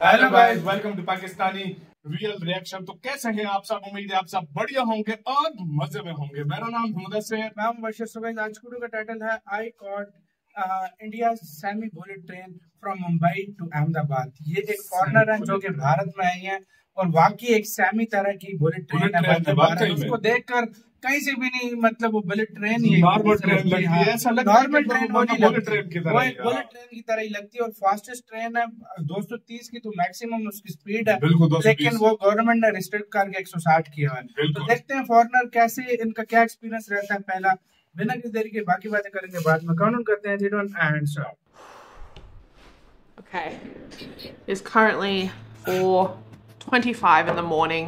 Hello guys, welcome to Pakistani real reaction. तो कैसे हैं आप सब? उम्मीद है आप सब बढ़िया होंगे और मजे में होंगे। मेरा नाम मुद्दस्सर, मैं मुबashir। सो गाइस, आज वीडियो का टाइटल है I caught India semi bullet train from Mumbai to Ahmedabad. ये एक फॉरनर है जो कि भारत में आई है और वाकई एक सेमी तरह की बुलेट ट्रेन है। उसको देखकर कहीं से भी नहीं, मतलब वो बुलेट ट्रेन ही नॉर्मल ट्रेन लगती है, ऐसा लगता है नॉर्मल ट्रेन बुलेट ट्रेन की तरह ही लगती है और फास्टेस्ट ट्रेन है 230 की तो मैक्सिमम उसकी स्पीड है, लेकिन वो गवर्नमेंट ने रिस्ट्रिक्ट करके 160 किया है। तो देखते हैं फॉरनर कैसे, इनका क्या एक्सपीरियंस रहता है। पहला बिना किसी देरी के बाकी बातें करेंगे बाद में। काउंट करते हैं 0 and stop. Okay, it's currently 4:25 in the morning.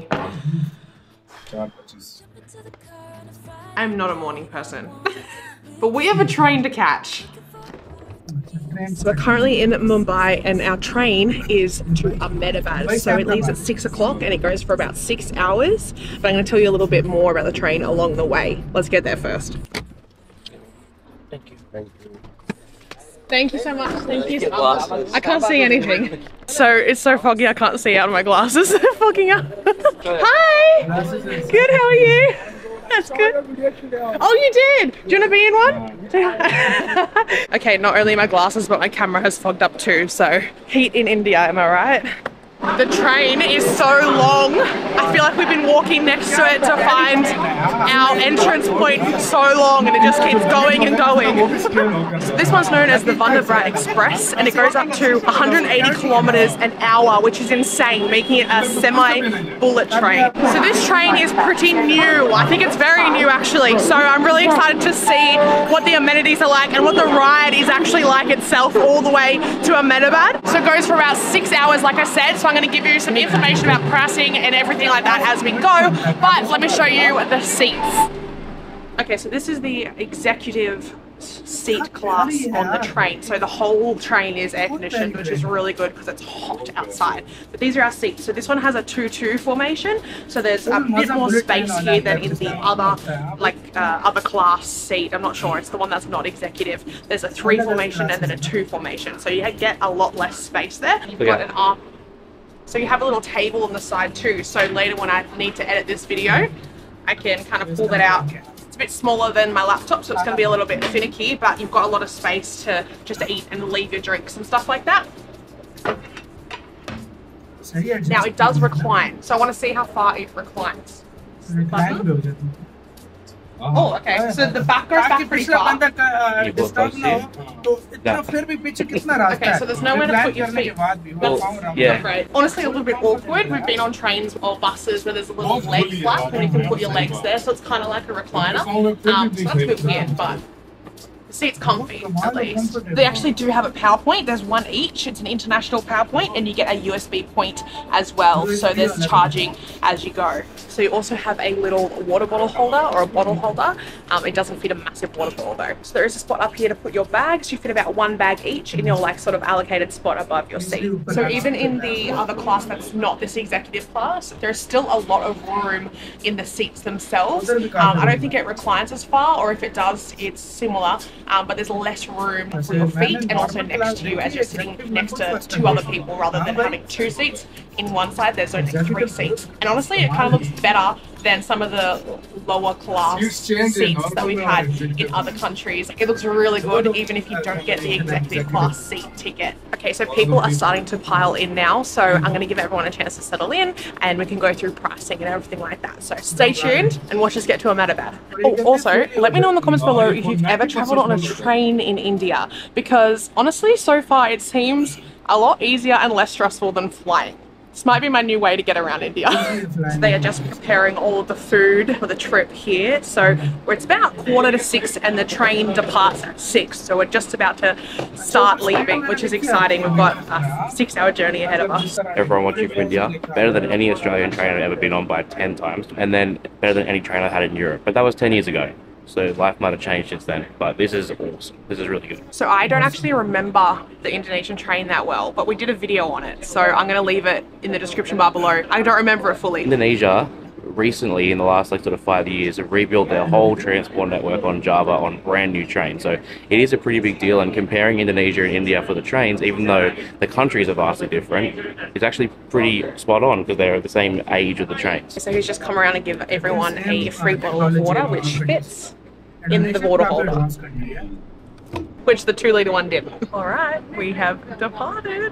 I'm not a morning person, but we have a train to catch. So we're currently in Mumbai and our train is to Ahmedabad. So it leaves at 6 o'clock and it goes for about 6 hours. But I'm going to tell you a little bit more about the train along the way. Let's get there first. Thank you. Thank you. Thank you so much. Thank you. I can't see anything. So it's so foggy I can't see out of my glasses. They're fogging up. Hi! Good, how are you? That's good. Oh, you did? Do you want to be in one? Okay, not only my glasses but my camera has fogged up too, so heat in India, am I right? The train is so long. I feel like we've been walking next to it to find our entrance point for so long and it just keeps going and going. So this one's known as the Vande Express and it goes up to 180 kilometers an hour, which is insane, making it a semi-bullet train. So this train is pretty new. I think it's very new actually. So I'm really excited to see what the amenities are like and what the ride is actually like itself all the way to Ahmedabad. So it goes for about 6 hours like I said. So I'm going to give you some information about pricing and everything like that as we go, but let me show you the seats. Okay, so this is the executive seat class on the train. So the whole train is air conditioned, which is really good because it's hot outside. But these are our seats. So this one has a 2-2 formation. So there's a bit more space here than in the other, other class seat. I'm not sure. It's the one that's not executive. There's a 3 formation and then a 2 formation. So you get a lot less space there. You've got an arm. So you have a little table on the side too, so later when I need to edit this video, I can kind of pull that out. It's a bit smaller than my laptop, so it's going to be a little bit finicky, but you've got a lot of space to just eat and leave your drinks and stuff like that. Now it does recline, so I want to see how far it reclines. Oh, okay. So the back goes back pretty far. Okay, so there's nowhere to put your feet. That's honestly a little bit awkward. We've been on trains or buses where there's a little leg flap and you can put your legs there, so it's kind of like a recliner. So that's a bit weird, but the seat's comfy, at least. They actually do have a power point. There's one each. It's an international power point and you get a USB point as well. So there's charging as you go. So you also have a little water bottle holder or a bottle holder. It doesn't fit a massive water bottle though. So there is a spot up here to put your bags. You fit about 1 bag each in your sort of allocated spot above your seat. So even in the other class that's not this executive class, there's still a lot of room in the seats themselves. I don't think it reclines as far, or if it does, it's similar. But there's less room for your feet and also next to you as you're sitting next to 2 other people rather than having 2 seats. In one side there's only 3 seats, and honestly it kind of looks better than some of the lower class seats that we've had in other countries. It looks really good even if you don't get the executive class seat ticket. Okay, so people are starting to pile in now, so I'm going to give everyone a chance to settle in and we can go through pricing and everything like that. So stay tuned and watch us get to Ahmedabad. Oh, also let me know in the comments below if you've ever travelled on a train in India, because honestly so far it seems a lot easier and less stressful than flying. This might be my new way to get around India. So they are just preparing all of the food for the trip here. So it's about 5:45 and the train departs at 6. So we're just about to start leaving, which is exciting. We've got a 6-hour journey ahead of us. Everyone watching from India, better than any Australian train I've ever been on by 10 times. And then better than any train I had in Europe. But that was 10 years ago. So life might have changed since then, but this is awesome. This is really good. So I don't actually remember the Indonesian train that well, but we did a video on it. So I'm going to leave it in the description bar below. I don't remember it fully. Indonesia recently, in the last like sort of 5 years, have rebuilt their whole transport network on Java on brand new trains. So it is a pretty big deal, and comparing Indonesia and India for the trains, even though the countries are vastly different, it's actually pretty spot on because they're the same age of the trains. So he's just come around and give everyone a free bottle of water, which fits in the water holder, which the 2-litre one didn't. All right, we have departed.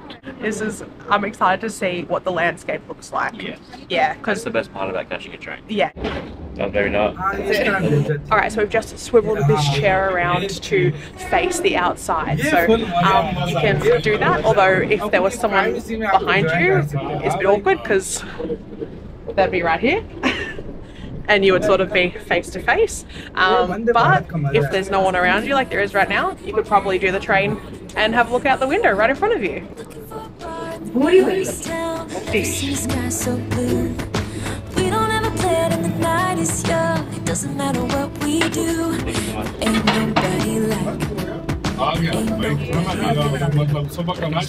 I'm excited to see what the landscape looks like. Yeah, because that's the best part about catching a train. Yeah. Oh, very nice. All right, so we've just swiveled this chair around to face the outside. So you can do that, although if there was someone behind you, it's a bit awkward because they'd be right here. And you would sort of be face to face. But if there's no one around you like there is right now, you could probably do the train and have a look out the window right in front of you. What do you think? We don't ever play it in the night is young. It doesn't matter what we do. Ain't nobody like.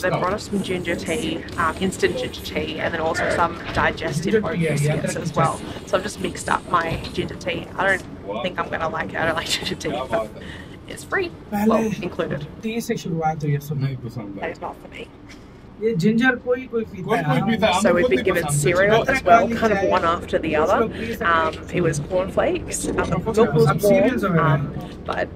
They brought us some ginger tea, instant ginger tea, and then also some digestive oat biscuits as well. So I've just mixed up my ginger tea. I don't think I'm gonna like it. I don't like ginger tea, but it's free, well included. That is not for me. So we've been given cereal as well, kind of one after the other. It was cornflakes. The milk was warm, but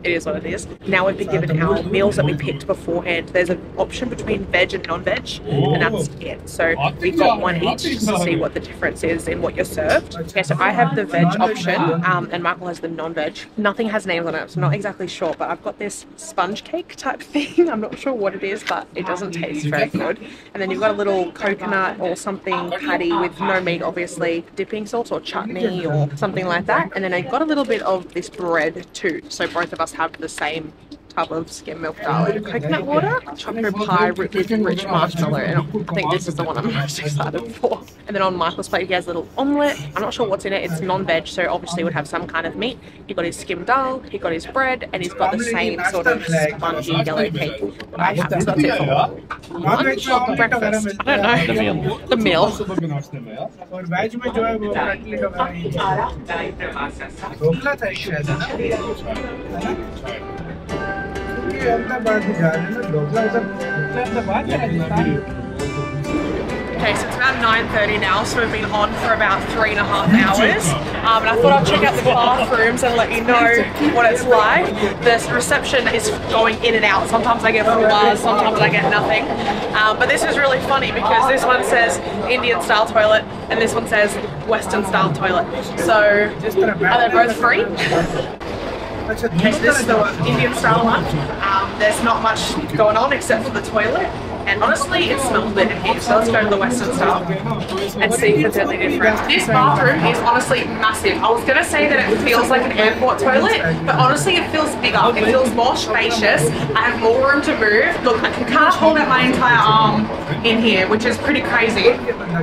it is what it is. Now we've been given our meals that we picked beforehand. There's an option between veg and non-veg, and that's it. So we got one each just to see what the difference is in what you're served. Okay, so I have the veg option, and Michael has the non-veg. Nothing has names on it, so I'm not exactly sure, but I've got this sponge cake type thing. I'm not sure what it is, but it doesn't taste very good. And then you've got a little coconut or something patty with no meat, obviously, dipping sauce or chutney or something like that. And then I've got a little bit of this bread too. So both of us have the same tub of skim milk darling, coconut water, chocolate pie with rich marshmallow, and I think this is the one I'm most excited for. And then on Michael's plate he has a little omelette. I'm not sure what's in it. It's non-veg, so obviously it would have some kind of meat. He got his skim dal, he got his bread, and he's got the same sort of spongy yellow cake that I have. So that's it for lunch or breakfast. I don't know. The meal. Okay, so it's about 9:30 now, so we've been on for about 3.5 hours. And I thought I'd check out the bathrooms and let you know what it's like. The reception is going in and out. Sometimes I get full bars, sometimes I get nothing. But this is really funny because this one says Indian style toilet and this one says Western style toilet. So are they both free? Okay, so this is the Indian style one. There's not much going on except for the toilet. And honestly, it smells better here, so let's go to the Western style and see if it's any different. This bathroom is honestly massive. I was going to say that it feels like an airport toilet, but honestly it feels bigger. It feels more spacious. I have more room to move. Look, I can kind of hold out my entire arm in here, which is pretty crazy.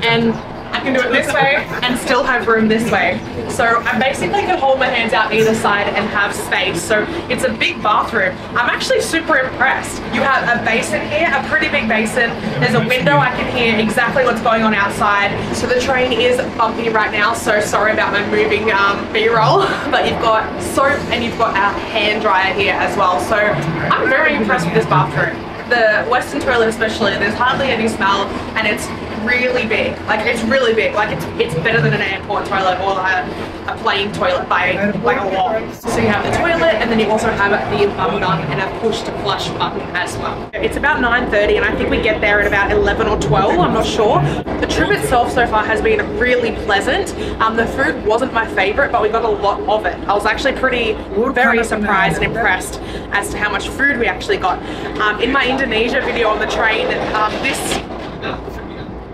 And I can do it this way and still have room this way. So I basically can hold my hands out either side and have space. So it's a big bathroom. I'm actually super impressed. You have a basin here, a pretty big basin. There's a window, I can hear exactly what's going on outside. So the train is bumpy right now, so sorry about my moving B-roll. But you've got soap and you've got a hand dryer here as well. So I'm very impressed with this bathroom. The Western toilet especially, there's hardly any smell and it's really big. Like it's really big. Like it's better than an airport toilet or a plane toilet by like a lot. So you have the toilet and then you also have the bum button and a push to flush button as well. It's about 9:30 and I think we get there at about 11 or 12, I'm not sure. The trip itself so far has been really pleasant. The food wasn't my favorite, but we got a lot of it. I was actually very surprised and impressed as to how much food we actually got. In my Indonesia video on the train,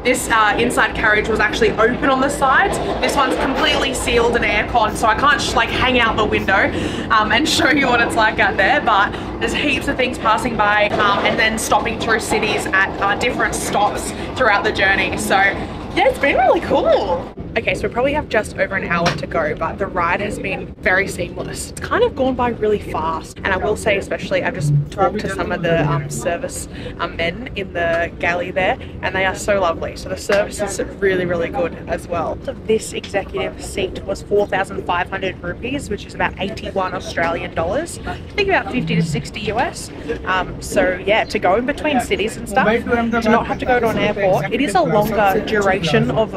this inside carriage was actually open on the sides. This one's completely sealed and aircon, so I can't like hang out the window and show you what it's like out there, but there's heaps of things passing by and then stopping through cities at different stops throughout the journey. So yeah, it's been really cool. Okay, so we probably have just over an hour to go, but the ride has been very seamless. It's kind of gone by really fast. And I will say, especially, I've just talked to some of the service men in the galley there, and they are so lovely. So the service is really, really good as well. So this executive seat was 4,500 rupees, which is about 81 Australian dollars. I think about 50 to 60 US. So yeah, to go in between cities and stuff, to not have to go to an airport. It is a longer duration of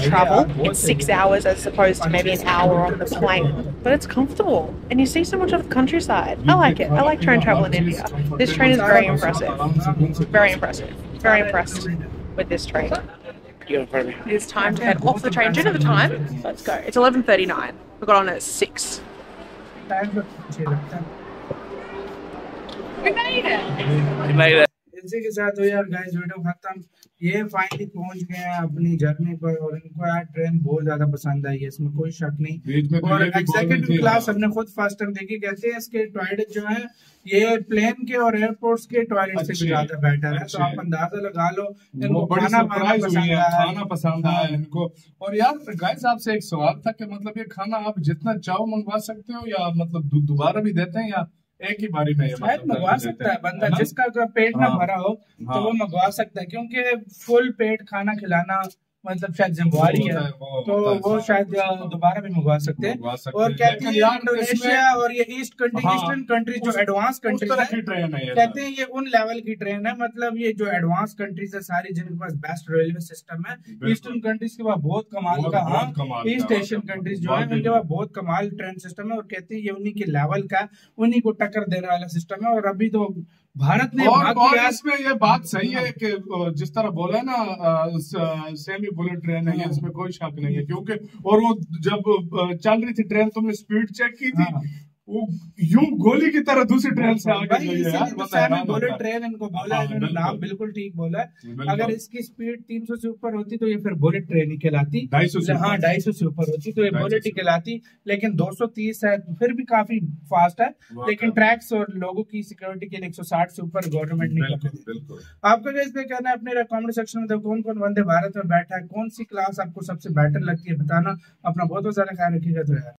travel. It's 6 hours as opposed to maybe an hour on the plane, but it's comfortable and you see so much of the countryside. I like it. I like train travel in India. This train is very impressive. Very impressive. Very impressed with this train. It is time to head off the train due to the time. Let's go. It's 11:39. We got on at 6. We made it. We made it. इसी के साथ हो यार guys video खत्म। ये finally पहुंच गए हैं अपनी जर्नी पर और इनको यार ट्रेन बहुत ज्यादा पसंद आई है, इसमें कोई शक नहीं। और एग्जीक्यूटिव क्लास हमने खुद फास्ट टाइम देखी, कहते हैं इसके टॉयलेट जो है ये प्लेन के और एयरपोर्ट्स के टॉयलेट से भी ज्यादा बेटर है। तो आप अंदाजा लगा लो इनको खाना पसंद आया इनको। और यार गाइस आपसे एक सवाल था कि मतलब ये खाना आप जितना चाहो मंगवा सकते हो या मतलब दोबारा भी देते हैं या एक ही बारी में शायद मंगवा सकता है बंदा, जिसका पेट ना भरा हो तो वो मंगवा सकता है, क्योंकि फुल पेट खाना खिलाना मतलब शायद जिम्मेवारी है, तो वो शायद दोबारा भी मंगवा सकते हैं। और कहते हैं इंडोनेशिया और ये ईस्टर्न कंट्रीज जो एडवांस कंट्रीज है, कहते हैं ये उन लेवल की ट्रेन है, मतलब ये जो एडवांस कंट्रीज है सारी जिनके पास बेस्ट रेलवे सिस्टम है, ईस्टर्न कंट्रीज के पास बहुत कमाल का, हाँ ईस्ट एशियन कंट्रीज जो है उनके पास बहुत कमाल ट्रेन सिस्टम है। और कहते हैं ये उन्हीं के लेवल का, उन्हीं को टक्कर देने वाला सिस्टम है। और अभी तो भारत ने और इसमें ये बात सही है कि जिस तरह बोला ना सेमी बुलेट ट्रेन है, इसमें कोई शक नहीं है, क्योंकि और वो जब चल रही थी ट्रेन तुमने स्पीड चेक की थी, वो यूं गोली की तरह दूसरी ट्रेन से आगे गई है यार। सेमी बुलेट ट्रेन इनको बोला है, इन्होंने नाम बिल्कुल ठीक बोला है। अगर इसकी स्पीड 300 से ऊपर होती तो ये फिर बुलेट ट्रेन ही कहलाती, 250 से ऊपर होती तो ये बुलेट ही कहलाती। लेकिन 230 है फिर भी काफी फास्ट है, लेकिन ट्रैक्स और लोगों की सिक्योरिटी के लिए 160 से ऊपर गवर्नमेंट नहीं करती। आपका कैसे कहना है अपने कमेंट सेक्शन में, कौन कौन वंदे भारत में बैठा है, कौन सी क्लास आपको सबसे बेटर लगती है बताना। अपना बहुत ज्यादा ख्याल रखिएगा। तो यार